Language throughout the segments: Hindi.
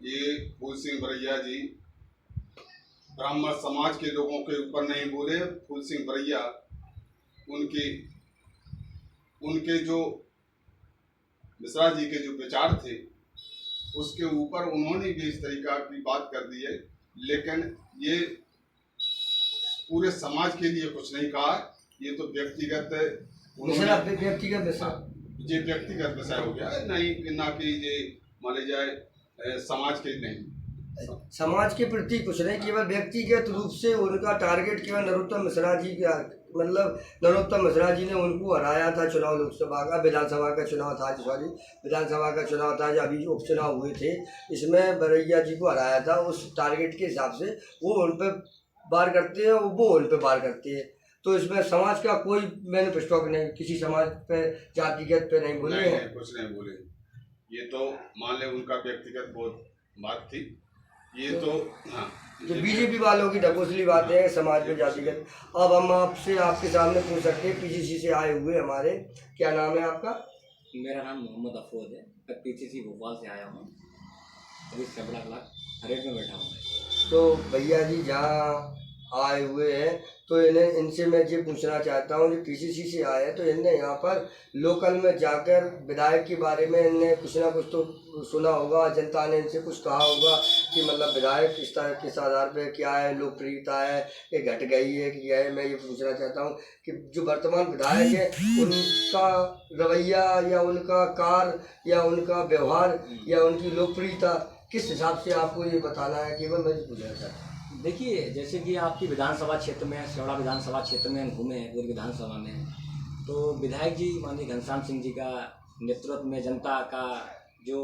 ये फूल सिंह बरैया जी ब्राह्मण समाज के लोगों के ऊपर नहीं बोले। फूल सिंह बरैया उनके उनके जो मिश्रा जी के जो विचार थे उसके ऊपर उन्होंने भी इस तरीका की बात कर दी है, लेकिन ये पूरे समाज के लिए कुछ नहीं कहा। ये तो व्यक्तिगत ये व्यक्तिगत विषय हो गया, नहीं ना कि ये मान ली जाए समाज के नहीं, समाज के प्रति कुछ नहीं, केवल व्यक्तिगत रूप से उनका टारगेट केवल नरोत्तम मिश्रा जी का, मतलब नरोत्तम मिश्रा जी ने उनको हराया था चुनाव लोकसभा का, विधानसभा का चुनाव था, सॉरी विधानसभा का चुनाव था, जो अभी उपचुनाव हुए थे, इसमें बरैया जी को हराया था। उस टारगेट के हिसाब से वो उन पर वार करते हैं, वो उन पर वार करते हैं। तो इसमें समाज का कोई मैनिफेस्टो नहीं, किसी समाज पे जातिगत पे नहीं बोले हैं, कुछ नहीं बोले। ये तो मान ले उनका व्यक्तिगत बहुत बात थी। ये तो हाँ, जो बीजेपी वालों की ढकोसली बातें हैं समाज में जातिगत। अब हम आपसे आपके सामने पूछ सकते हैं, पीसीसी से आए हुए हमारे, क्या नाम है आपका? मेरा नाम मोहम्मद अफरोज है, मैं पीसीसी भोपाल से आया हूँ, अभी 17 लाख हरेट में बैठा हूँ। तो भैया जी जहाँ आए हुए हैं तो इनसे मैं ये पूछना चाहता हूँ, जो पीसीसी से आए हैं तो इनने यहाँ पर लोकल में जाकर विधायक के बारे में इनने कुछ ना कुछ तो सुना होगा, जनता ने इनसे कुछ कहा होगा कि मतलब विधायक किस तरह किस आधार पे क्या है, लोकप्रियता है, ये घट गई है कि है। मैं ये पूछना चाहता हूँ कि जो वर्तमान विधायक है उनका रवैया या उनका कार्य या उनका व्यवहार या उनकी लोकप्रियता किस हिसाब से आपको ये बताना है, केवल मैं पूछना चाहता हूँ। देखिए, जैसे कि आपकी विधानसभा क्षेत्र में, शेवड़ा विधानसभा क्षेत्र में हम घूमे हैं, पूरी विधानसभा में, तो विधायक जी माननीय घनश्याम सिंह जी का नेतृत्व में जनता का जो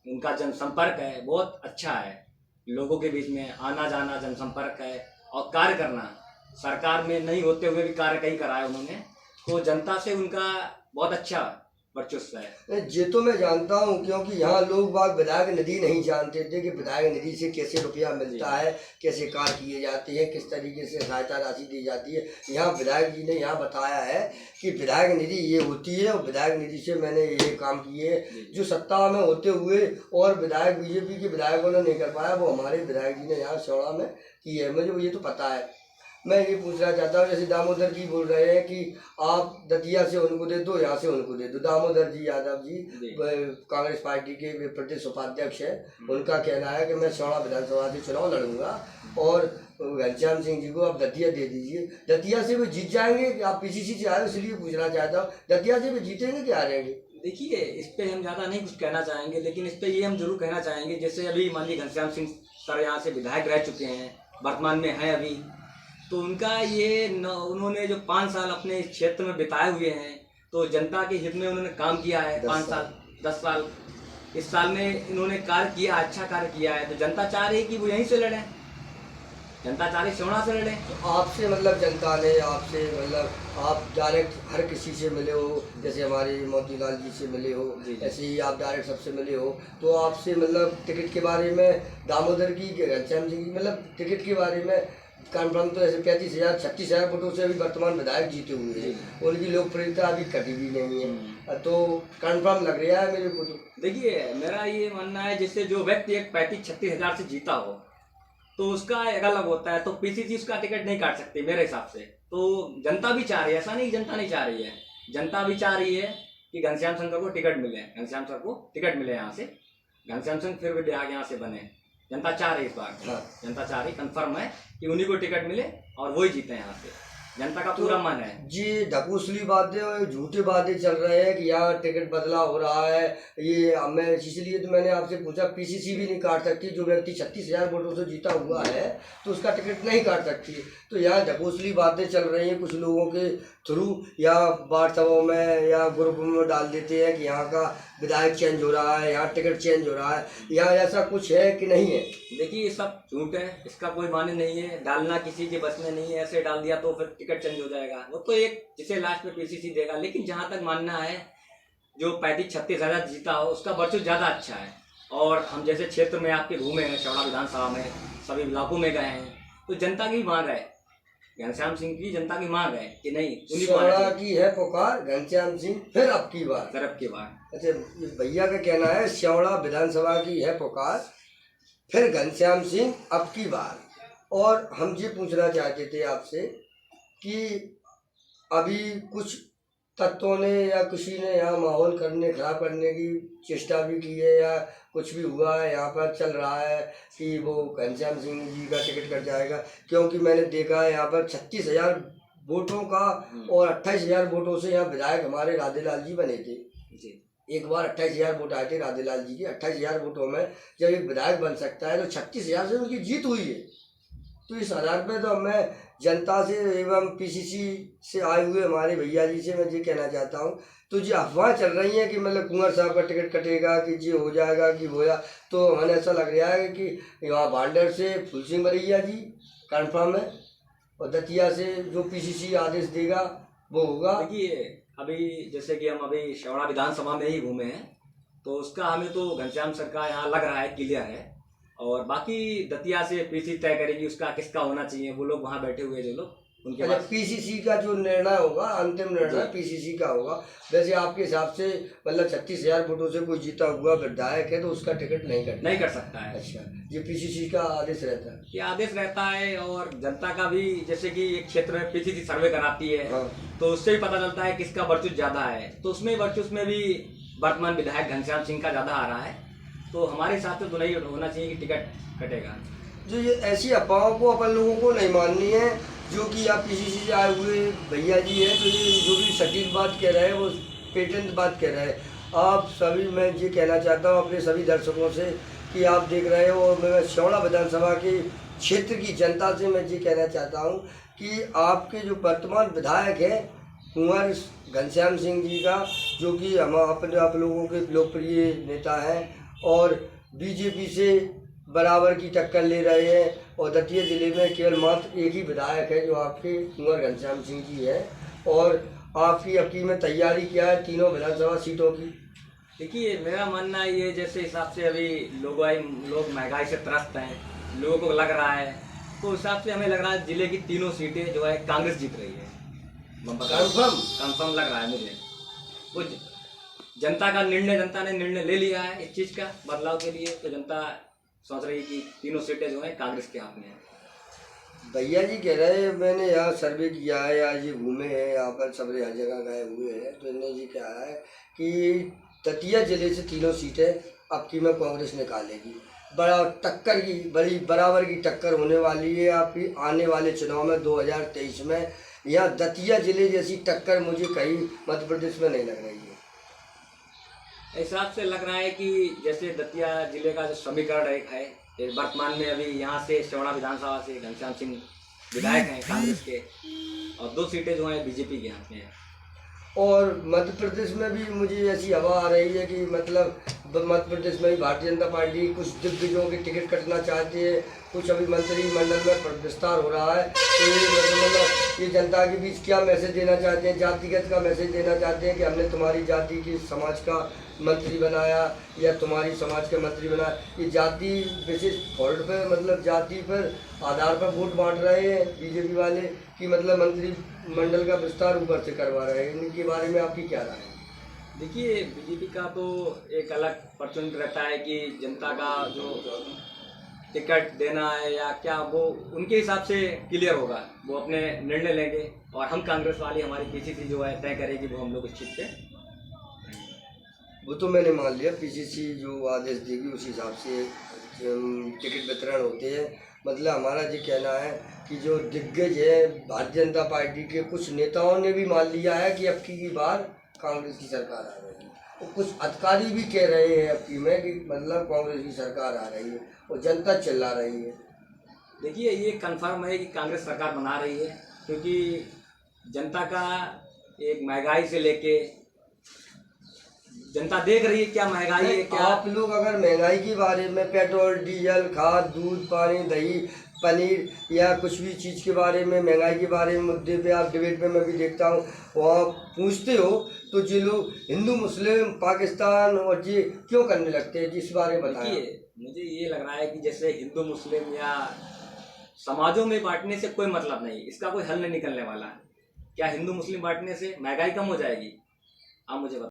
उनका जनसंपर्क है बहुत अच्छा है। लोगों के बीच में आना जाना, जनसंपर्क है और कार्य करना, सरकार में नहीं होते हुए भी कार्य कई कराया उन्होंने, तो जनता से उनका बहुत अच्छा वर्चस्व है। ये तो मैं जानता हूँ, क्योंकि यहाँ लोग बाग विधायक निधि नहीं जानते थे कि विधायक निधि से कैसे रुपया मिलता है, कैसे कार्य किए जाते हैं, किस तरीके से सहायता राशि दी जाती है। यहाँ विधायक जी ने यहाँ बताया है कि विधायक निधि ये होती है और विधायक निधि से मैंने ये काम किए जो सत्ता में होते हुए और विधायक बीजेपी के विधायकों ने नहीं कर पाया, वो हमारे विधायक जी ने यहाँ शेवड़ा में की है। मुझे ये तो पता है। मैं ये पूछना चाहता हूँ, जैसे दामोदर जी बोल रहे हैं कि आप दतिया से उनको दे दो, यहाँ से उनको दे दो। दामोदर जी यादव जी कांग्रेस पार्टी के प्रदेश उपाध्यक्ष है, उनका कहना है कि मैं शेवड़ा विधानसभा से चुनाव लड़ूंगा और घनश्याम सिंह जी को आप दतिया दे दीजिए। दतिया से वो जीत जाएंगे कि आप पीसीसी से आए, इसलिए पूछना चाहता हूँ, दतिया से वो जीतेंगे कि हारेंगे? देखिए, इस पर हम ज़्यादा नहीं कुछ कहना चाहेंगे, लेकिन इस पर ये हम जरूर कहना चाहेंगे, जैसे अभी माननीय घनश्याम सिंह सर यहाँ से विधायक रह चुके हैं, वर्तमान में हैं अभी, तो उनका ये उन्होंने जो 5 साल अपने क्षेत्र में बिताए हुए हैं, तो जनता के हित में उन्होंने काम किया है। 5 साल 10 साल इस साल में इन्होंने कार्य किया, अच्छा कार्य किया है, तो जनता चाह रही है कि वो यहीं से लड़ें, जनता चाह रही शेवड़ा से लड़ें। तो आपसे मतलब जनता ने आपसे मतलब आप डायरेक्ट हर किसी से मिले हो, जैसे हमारे मोतीलाल जी से मिले हो, ऐसे ही आप डायरेक्ट सबसे मिले हो, तो आपसे मतलब टिकट के बारे में दामोदर की घनश्याम सिंह की मतलब टिकट के बारे में कन्फर्म तो ऐसे 35,000 36,000 वोटों से अभी वर्तमान विधायक जीते हुए हैं, उनकी लोकप्रियता अभी कटी भी नहीं है, तो कन्फर्म लग रहा है मेरे को। तो देखिए, मेरा ये मानना है, जैसे जो व्यक्ति एक 35-36 हज़ार से जीता हो तो उसका एक अलग होता है, तो पीसीसी उसका टिकट नहीं काट सकती मेरे हिसाब से। तो जनता भी चाह रही है, ऐसा नहीं जनता नहीं चाह रही है, जनता भी चाह रही है कि घनश्याम शंकर को टिकट मिले, घनश्याम सर को टिकट मिले यहाँ से, घनश्याम सिंह फिर विधायक यहाँ से बने। जनता चाह रही है इस बार, जनता चाह रही, कंफर्म है कि उन्हीं को टिकट मिले और वही जीते यहाँ से, जनता का पूरा मन है। जी ढकोसली बातें और झूठी बातें चल रहे हैं कि यहाँ टिकट बदला हो रहा है, ये मैं इसलिए तो मैंने आपसे पूछा, पीसीसी भी नहीं काट सकती, जो व्यक्ति 36,000 वोटों से जीता हुआ है तो उसका टिकट नहीं काट सकती। तो यहाँ ढकोसली बातें चल रही हैं कुछ लोगों के थ्रू, या व्हाट्सएप में या ग्रुप में डाल देते हैं कि यहाँ का विधायक चेंज हो रहा है, यहाँ टिकट चेंज हो रहा है, यहाँ ऐसा कुछ है कि नहीं है? देखिए, ये सब झूठ है, इसका कोई माने नहीं है, डालना किसी के बस में नहीं है, ऐसे डाल दिया तो फिर टिकट चेंज हो जाएगा, वो तो एक जिसे लास्ट में पीसीसी देगा। लेकिन जहाँ तक मानना है, जो 35-36 हज़ार जीता हो उसका वर्चस्व ज़्यादा अच्छा है। और हम जैसे क्षेत्र में आपके घूमे हैं, शेवड़ा विधानसभा में सभी इलाकों में गए हैं, तो जनता की मांग है, घनश्याम सिंह की जनता की मांग है कि नहीं, शेवड़ा की है पुकार, घनश्याम सिंह फिर अब की बार, तरफ की बार। अच्छा, भैया का कहना है शेवड़ा विधानसभा की है पुकार, फिर घनश्याम सिंह अब की बार। और हम ये पूछना चाहते थे आपसे कि अभी कुछ तत्वों ने या किसी ने यहाँ माहौल खराब करने की चेष्टा भी की है, या कुछ भी हुआ है यहाँ पर चल रहा है कि वो घनश्याम सिंह जी का टिकट कट जाएगा? क्योंकि मैंने देखा है यहाँ पर 36,000 वोटों का और 28,000 वोटों से यहाँ विधायक हमारे राधेलाल जी बने थे जी। एक बार 28,000 वोट आए थे राधेलाल जी के। 28,000 वोटों में जब एक विधायक बन सकता है तो 36,000 से उनकी जीत हुई है। तो इस आधार पर तो मैं जनता से एवं पीसीसी से आए हुए हमारे भैया जी से मैं ये कहना चाहता हूँ, तो ये अफवाह चल रही हैं कि मतलब कुंवर साहब का टिकट कटेगा, कि ये हो जाएगा कि हो जा, तो हमें ऐसा लग रहा है कि यहाँ भांडर से फूल सिंह बरैया जी कन्फर्म है और दतिया से जो पीसीसी आदेश देगा वो होगा। देखिए अभी जैसे कि हम अभी शेवड़ा विधानसभा में ही घूमे हैं, तो उसका हमें तो घनश्याम सर का यहाँ लग रहा है क्लियर है, और बाकी दतिया से पीसी तय करेगी उसका किसका होना चाहिए। वो लोग वहाँ बैठे हुए जो लोग उनके पास पीसीसी का जो निर्णय होगा, अंतिम निर्णय पीसीसी का होगा। वैसे आपके हिसाब से मतलब 36,000 वोटों से कोई जीता हुआ विधायक है तो उसका टिकट नहीं कर सकता है। अच्छा, ये पीसीसी का आदेश रहता है? ये आदेश रहता है, और जनता का भी जैसे कि एक क्षेत्र में पीसीसी सर्वे कराती है। हाँ। तो उससे भी पता चलता है किसका वर्चस्व ज्यादा है, तो उसमें वर्चस्व में भी वर्तमान विधायक घनश्याम सिंह का ज्यादा आ रहा है। तो हमारे हिसाब से तो नहीं होना चाहिए कि टिकट कटेगा। जो ये ऐसी अफवाहों को अपन लोगों को नहीं माननी है, जो कि आप पीसीसी से आए हुए भैया जी हैं, तो ये जो भी सटीक बात कह रहे हैं वो पेटेंट बात कह रहे हैं। आप सभी, मैं ये कहना चाहता हूँ अपने सभी दर्शकों से कि आप देख रहे हो, और मैं शेवड़ा विधानसभा के क्षेत्र की जनता से मैं ये कहना चाहता हूँ कि आपके जो वर्तमान विधायक हैं कुंवर घनश्याम सिंह जी का, जो कि हम अपने आप लोगों के लोकप्रिय नेता हैं और बीजेपी से बराबर की टक्कर ले रहे हैं, और दतिया जिले में केवल मात्र एक ही विधायक है जो आपके कुंवर घनश्याम सिंह जी है। और आपकी अबकी में तैयारी क्या है तीनों विधानसभा सीटों की? देखिए मेरा मानना ये, जैसे हिसाब से अभी लोग महंगाई से त्रस्त हैं, लोगों को लग रहा है, तो हिसाब से हमें लग रहा है जिले की तीनों सीटें जो है कांग्रेस जीत रही है। कंफर्म लग रहा है मुझे। वो जनता का निर्णय, जनता ने निर्णय ले लिया है इस चीज़ का बदलाव के लिए, तो जनता सोच रही है कि तीनों सीटें जो है कांग्रेस के हाथ में है। भैया जी कह रहे हैं, मैंने यहाँ सर्वे किया है, आज ये घूमे हैं यहाँ पर, सबरे हर जगह गए हुए हैं, तो इन्होंने जी कहा है कि दतिया जिले से तीनों सीटें अब की में कांग्रेस निकालेगी। बड़ी बराबर की टक्कर होने वाली है आपकी आने वाले चुनाव में 2023 में। यहाँ दतिया जिले जैसी टक्कर मुझे कहीं मध्य प्रदेश में नहीं लग रही है। हिसाब से लग रहा है कि जैसे दतिया जिले का जो समीकरण एक है, वर्तमान में अभी यहाँ से शेवड़ा विधानसभा से घनश्याम सिंह विधायक हैं कांग्रेस के, और 2 सीटें जो हैं बीजेपी के हाथ में हैं। और मध्य प्रदेश में भी मुझे ऐसी हवा आ रही है कि मतलब मध्य प्रदेश में भी भारतीय जनता पार्टी कुछ दिग्गजों के टिकट कटना चाहती है, कुछ अभी मंत्रिमंडल में विस्तार हो रहा है। तो ये जनता के बीच क्या मैसेज देना चाहते हैं? जातिगत का मैसेज देना चाहते हैं कि हमने तुम्हारी जाति की समाज का मंत्री बनाया या तुम्हारी समाज के मंत्री बनाया? ये जाति विशेष फॉल्ट पे, मतलब जाति पर आधार पर वोट बांट रहे हैं बीजेपी वाले, कि मतलब मंत्रिमंडल का विस्तार ऊपर से करवा रहे हैं। इनके बारे में आपकी क्या राय है? देखिए बीजेपी का तो एक अलग परचुन रहता है कि जनता का जो टिकट देना है या क्या, वो उनके हिसाब से क्लियर होगा, वो अपने निर्णय लेंगे, और हम कांग्रेस वाली हमारी पीसीसी जो है तय करेगी, वो हम लोग इस चीज़ पे। वो तो मैंने मान लिया, पीसीसी जो आदेश देगी उस हिसाब से टिकट वितरण होते हैं। मतलब हमारा ये कहना है कि जो दिग्गज है भारतीय जनता पार्टी के कुछ नेताओं ने भी मान लिया है कि अब की बार कांग्रेस की सरकार आ रही है, और कुछ अधिकारी भी कह रहे हैं अब की में कि मतलब कांग्रेस की सरकार आ रही है, और जनता चिल्ला रही है। देखिए ये कंफर्म है कि कांग्रेस सरकार बना रही है, क्योंकि जनता का एक महंगाई से लेके जनता देख रही है क्या महंगाई है क्या। आप लोग अगर महंगाई के बारे में, पेट्रोल डीजल खाद दूध पानी दही पनीर या कुछ भी चीज़ के बारे में, महंगाई के बारे में मुद्दे पे आप डिबेट में मैं भी देखता हूँ वहाँ पूछते हो, तो जो लोग हिंदू मुस्लिम पाकिस्तान और ये क्यों करने लगते हैं, जिस बारे में बताइए। मुझे ये लग रहा है कि जैसे हिंदू मुस्लिम या समाजों में बांटने से कोई मतलब नहीं, इसका कोई हल नहीं निकलने वाला। क्या हिंदू मुस्लिम बांटने से महंगाई कम हो जाएगी? आप मुझे बताइए।